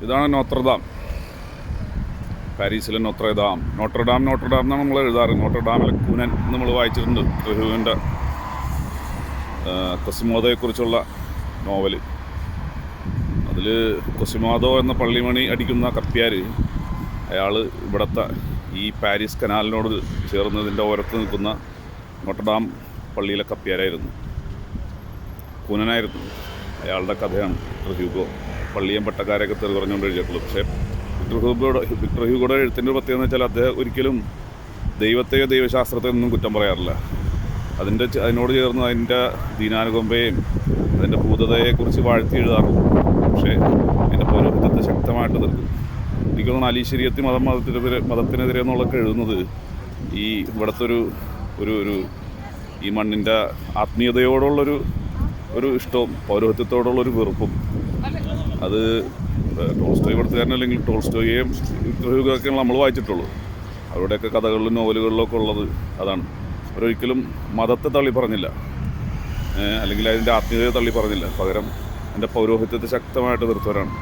ഇതാണ് നോത്രദാം, പാരീസിലെ Notre Dame. Notre Dame എന്നാണ് നമ്മൾ എഴുതാറ്. നോട്ടർഡാമിലെ കൂനൻ നമ്മൾ വായിച്ചിട്ടുണ്ട്, ട്രഹ്യൂവിൻ്റെ കൊസിമോദോയെക്കുറിച്ചുള്ള നോവൽ. അതിൽ കൊസിമോദോ എന്ന പള്ളിമണി അടിക്കുന്ന കപ്പ്യാർ, അയാൾ ഇവിടുത്തെ ഈ പാരീസ് കനാലിനോട് ചേർന്നതിൻ്റെ ഓരത്ത് നിൽക്കുന്ന നോട്ടർഡാം പള്ളിയിലെ കപ്പ്യാരായിരുന്നു, കൂനനായിരുന്നു. അയാളുടെ കഥയാണ് ട്രഹ്യൂഗോ. പള്ളിയും പട്ടക്കാരെയൊക്കെ തെറി പറഞ്ഞുകൊണ്ട് എഴുതിയിട്ടുള്ളൂ. പക്ഷേ വിക്ടർ ഹ്യൂഗോയുടെ എഴുത്തിൻ്റെ ഒരു പ്രത്യേകത എന്ന് വെച്ചാൽ അദ്ദേഹം ഒരിക്കലും ദൈവത്തെയോ ദൈവശാസ്ത്രത്തെയോ ഒന്നും കുറ്റം പറയാറില്ല. അതിനോട് ചേർന്ന് അതിൻ്റെ ദീനാനുകമ്പയും അതിൻ്റെ ഭൂതതയെക്കുറിച്ച് വാഴ്ത്തി എഴുതാറുള്ളൂ. പക്ഷേ അതിൻ്റെ പൗരോഹിത്യത്തെ ശക്തമായിട്ട് തീർക്കും. എനിക്ക് തോന്നുന്നു അലി ശരീഅത്ത് മതത്തിനെതിരെ എന്നുള്ളതൊക്കെ എഴുതുന്നത് ഈ ഇവിടുത്തെ ഒരു ഈ മണ്ണിൻ്റെ ആത്മീയതയോടുള്ളൊരു ഇഷ്ടവും പൗരോഹിത്യത്തോടുള്ളൊരു വെറുപ്പും, അത് ടോൾസ്റ്റോയ് ഇവിടുത്തുകാരനല്ലെങ്കിൽ ടോൾസ്റ്റോയെയും വിക്ടർ നമ്മൾ വായിച്ചിട്ടുള്ളൂ. അവരുടെയൊക്കെ കഥകളിലും നോവലുകളിലൊക്കെ ഉള്ളത് അതാണ്. അവരൊരിക്കലും മതത്തെ തള്ളി പറഞ്ഞില്ല, അല്ലെങ്കിൽ അതിൻ്റെ ആത്മീയതയെ തള്ളി പറഞ്ഞില്ല. പകരം അതിൻ്റെ പൗരോഹിത്യത്തെ ശക്തമായിട്ട് എതിർത്തവരാണ്.